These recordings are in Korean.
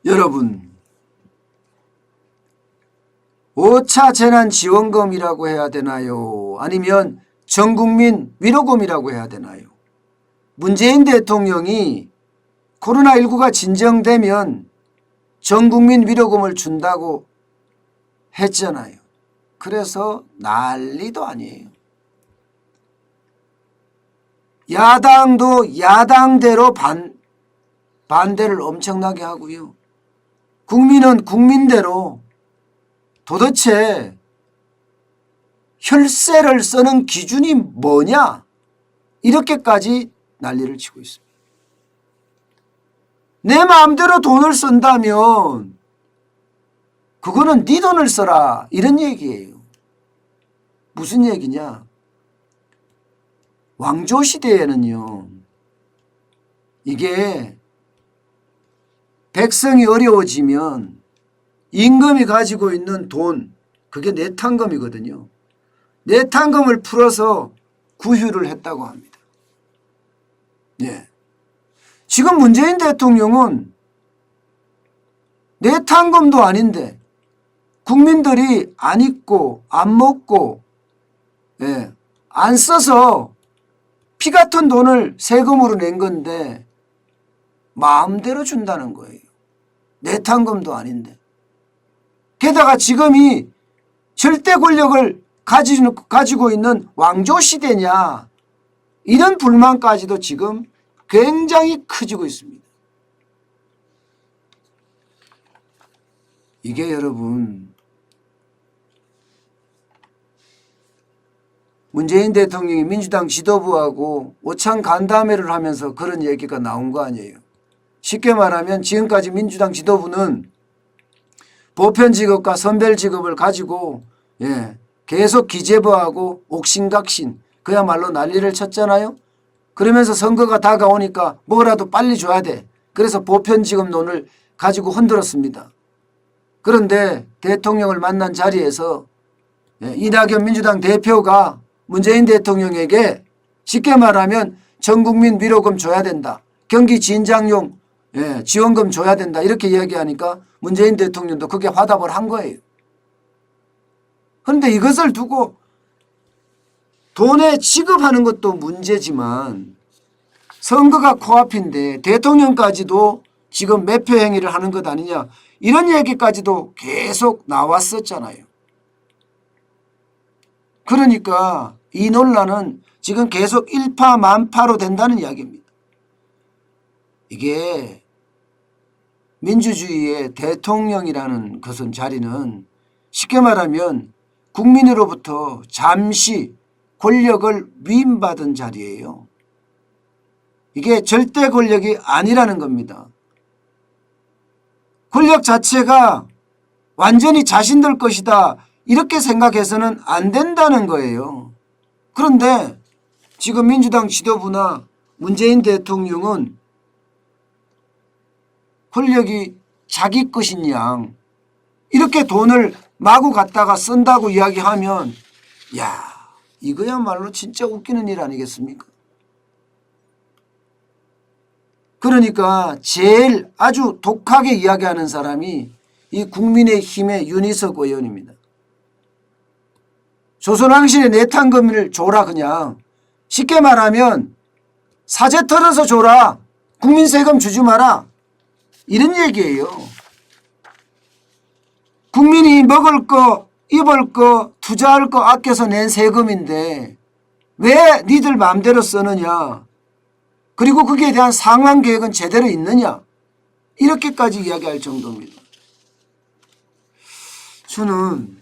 여러분, 5차 재난지원금이라고 해야 되나요? 아니면 전국민 위로금이라고 해야 되나요? 문재인 대통령이 코로나19가 진정되면 전국민 위로금을 준다고 했잖아요. 그래서 난리도 아니에요. 야당도 야당대로 반대를 엄청나게 하고요. 국민은 국민대로 도대체 혈세를 쓰는 기준이 뭐냐? 이렇게까지 난리를 치고 있습니다. 내 마음대로 돈을 쓴다면 그거는 네 돈을 써라 이런 얘기예요. 무슨 얘기냐? 왕조시대에는요. 이게 백성이 어려워지면 임금이 가지고 있는 돈, 그게 내탕금이거든요. 내탕금을 풀어서 구휼을 했다고 합니다. 예. 지금 문재인 대통령은 내탕금도 아닌데 국민들이 안 입고 안 먹고 안 써서 피 같은 돈을 세금으로 낸 건데 마음대로 준다는 거예요. 내탕금도 아닌데. 게다가 지금이 절대 권력을 가지고 있는 왕조시대냐 이런 불만까지도 지금 굉장히 커지고 있습니다. 이게 여러분 문재인 대통령이 민주당 지도부하고 오찬 간담회를 하면서 그런 얘기가 나온 거 아니에요. 쉽게 말하면 지금까지 민주당 지도부는 보편직업과 선별직업을 가지고 계속 기재부하고 옥신각신 그야말로 난리를 쳤잖아요. 그러면서 선거가 다가오니까 뭐라도 빨리 줘야 돼. 그래서 보편직업론을 가지고 흔들었습니다. 그런데 대통령을 만난 자리에서 이낙연 민주당 대표가 문재인 대통령에게 쉽게 말하면 전국민 위로금 줘야 된다. 경기 진작용 지원금 줘야 된다. 이렇게 이야기하니까 문재인 대통령도 그게 화답을 한 거예요. 그런데 이것을 두고 돈에 지급하는 것도 문제지만 선거가 코앞인데 대통령까지도 지금 매표 행위를 하는 것 아니냐 이런 얘기까지도 계속 나왔었잖아요. 그러니까 이 논란은 지금 계속 일파만파로 된다는 이야기입니다. 이게 민주주의의 대통령이라는 것은 자리는 쉽게 말하면 국민으로부터 잠시 권력을 위임받은 자리예요. 이게 절대 권력이 아니라는 겁니다. 권력 자체가 완전히 자신들 것이다 이렇게 생각해서는 안 된다는 거예요. 그런데 지금 민주당 지도부나 문재인 대통령은 권력이 자기 것인 양 이렇게 돈을 마구 갖다가 쓴다고 이야기하면 야 이거야말로 진짜 웃기는 일 아니겠습니까? 그러니까 제일 아주 독하게 이야기하는 사람이 이 국민의힘의 윤희석 의원입니다. 조선왕실의 내탕금을 줘라 그냥. 쉽게 말하면 사재 털어서 줘라. 국민 세금 주지 마라. 이런 얘기예요. 국민이 먹을 거 입을 거 투자할 거 아껴서 낸 세금인데 왜 니들 마음대로 쓰느냐. 그리고 거기에 대한 상환 계획은 제대로 있느냐. 이렇게까지 이야기할 정도입니다. 저는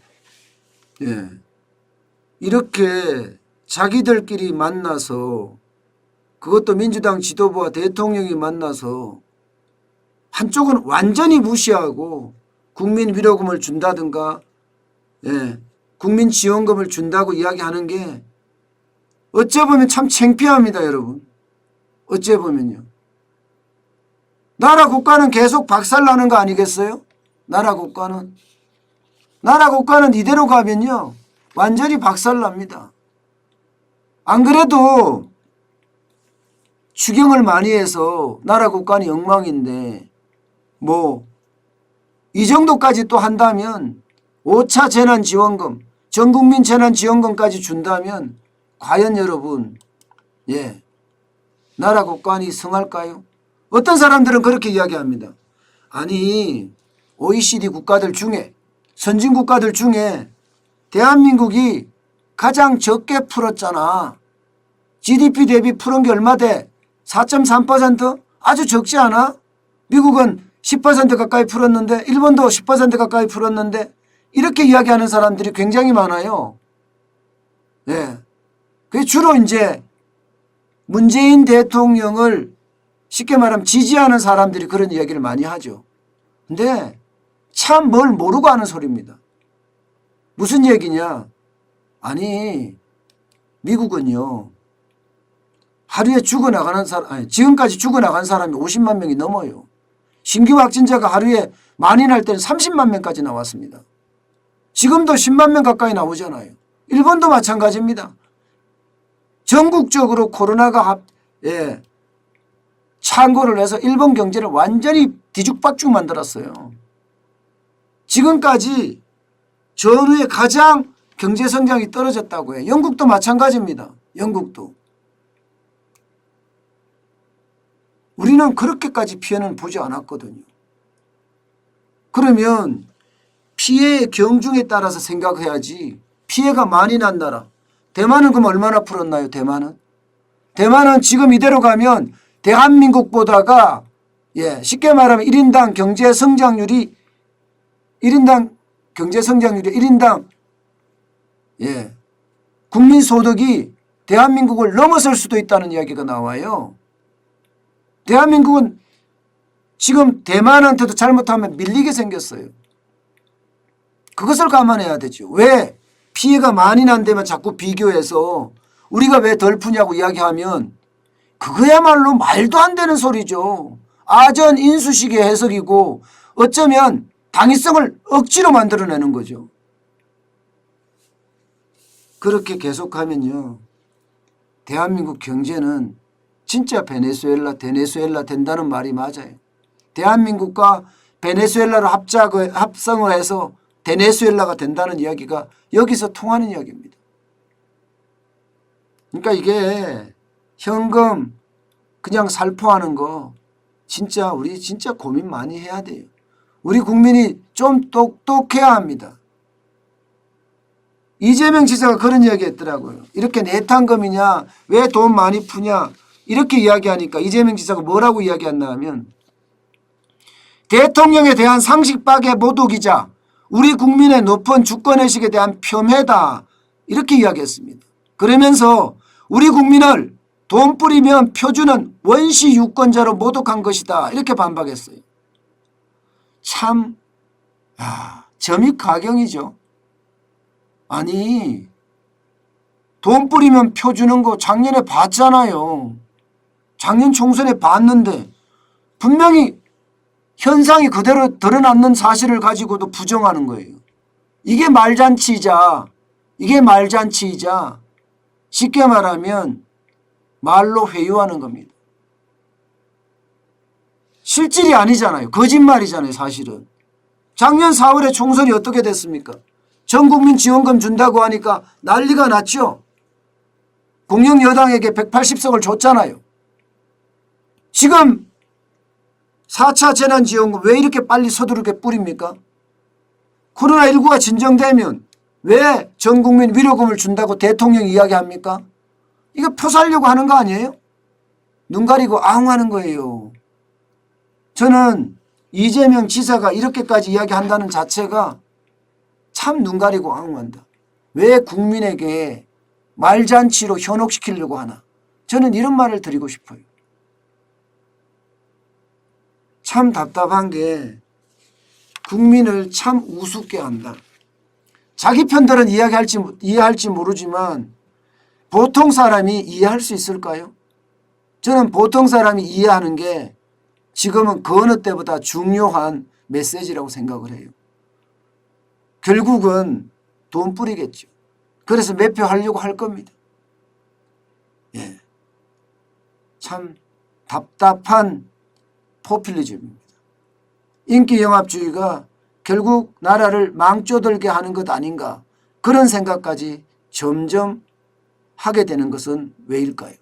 이렇게 자기들끼리 만나서 그것도 민주당 지도부와 대통령이 만나서 한쪽은 완전히 무시하고 국민 위로금을 준다든가 국민 지원금을 준다고 이야기하는 게 어째 보면 참 창피합니다. 여러분. 어째 보면요. 나라 국가는 계속 박살나는 거 아니겠어요? 나라 국가는 이대로 가면요. 완전히 박살납니다. 안 그래도 추경을 많이 해서 나라 국가는 엉망인데 뭐 이 정도까지 또 한다면 5차 재난지원금, 전국민 재난지원금까지 준다면 과연 여러분 나라 국간이 성할까요? 어떤 사람들은 그렇게 이야기합니다. 아니 OECD 국가들 중에 선진국가들 중에 대한민국이 가장 적게 풀었잖아. GDP 대비 풀은 게 얼마 돼? 4.3%? 아주 적지 않아? 미국은 10% 가까이 풀었는데 일본도 10% 가까이 풀었는데 이렇게 이야기하는 사람들이 굉장히 많아요. 그게 주로 이제 문재인 대통령을 쉽게 말하면 지지하는 사람들이 그런 이야기를 많이 하죠. 근데 참 뭘 모르고 하는 소리입니다. 무슨 얘기냐? 아니 미국은요. 하루에 죽어나가는 사람, 지금까지 죽어나간 사람이 50만 명이 넘어요. 신규 확진자가 하루에 많이 날 때는 30만 명까지 나왔습니다. 지금도 10만 명 가까이 나오잖아요. 일본도 마찬가지입니다. 전국적으로 코로나가 창궐을 해서 일본 경제를 완전히 뒤죽박죽 만들었어요. 지금까지 전후에 가장 경제 성장이 떨어졌다고 해요. 영국도 마찬가지입니다. 영국도. 우리는 그렇게까지 피해는 보지 않았거든요. 그러면 피해의 경중에 따라서 생각해야지. 피해가 많이 난 나라. 대만은 그럼 얼마나 풀었나요? 대만은 지금 이대로 가면 대한민국보다가 쉽게 말하면 1인당 경제 성장률이 1인당 국민소득이 대한민국을 넘어설 수도 있다는 이야기가 나와요. 대한민국은 지금 대만한테도 잘못하면 밀리게 생겼어요. 그것을 감안해야 되죠. 왜 피해가 많이 난 데만 자꾸 비교해서 우리가 왜 덜 푸냐고 이야기하면 그거야말로 말도 안 되는 소리죠. 아전 인수식의 해석이고 어쩌면 당위성을 억지로 만들어내는 거죠. 그렇게 계속하면요. 대한민국 경제는 진짜 베네수엘라 된다는 말이 맞아요. 대한민국과 베네수엘라로 합성을 해서 베네수엘라가 된다는 이야기가 여기서 통하는 이야기입니다. 그러니까 이게 현금 그냥 살포하는 거 진짜 우리 진짜 고민 많이 해야 돼요. 우리 국민이 좀 똑똑해야 합니다. 이재명 지사가 그런 이야기 했더라고요. 이렇게 내탕금이냐 왜 돈 많이 푸냐 이렇게 이야기하니까 이재명 지사가 뭐라고 이야기했나 하면 대통령에 대한 상식 파괴 모독이자 우리 국민의 높은 주권의식에 대한 폄훼다 이렇게 이야기했습니다. 그러면서 우리 국민을 돈 뿌리면 표주는 원시 유권자로 모독한 것이다 이렇게 반박했어요. 참 점입가경이죠. 아니 돈 뿌리면 표 주는 거 작년에 봤잖아요. 작년 총선에 봤는데 분명히 현상이 그대로 드러났는 사실을 가지고도 부정하는 거예요. 이게 말잔치이자 쉽게 말하면 말로 회유하는 겁니다. 실질이 아니잖아요. 거짓말이잖아요. 사실은. 작년 4월에 총선이 어떻게 됐습니까? 전국민 지원금 준다고 하니까 난리가 났죠. 공영 여당에게 180석을 줬잖아요. 지금 4차 재난지원금 왜 이렇게 빨리 서두르게 뿌립니까? 코로나19가 진정되면 왜 전국민 위로금을 준다고 대통령이 이야기합니까? 이거 표 살려고 하는 거 아니에요? 눈 가리고 아웅하는 거예요. 저는 이재명 지사가 이렇게까지 이야기한다는 자체가 참 눈 가리고 아웅한다. 왜 국민에게 말잔치로 현혹시키려고 하나. 저는 이런 말을 드리고 싶어요. 참 답답한 게 국민을 참 우습게 한다. 자기 편들은 이해할지 모르지만 보통 사람이 이해할 수 있을까요? 저는 보통 사람이 이해하는 게 지금은 그 어느 때보다 중요한 메시지라고 생각을 해요. 결국은 돈 뿌리겠죠. 그래서 매표하려고 할 겁니다. 참 답답한 포퓰리즘입니다. 인기영합주의가 결국 나라를 망조들게 하는 것 아닌가, 그런 생각까지 점점 하게 되는 것은 왜일까요?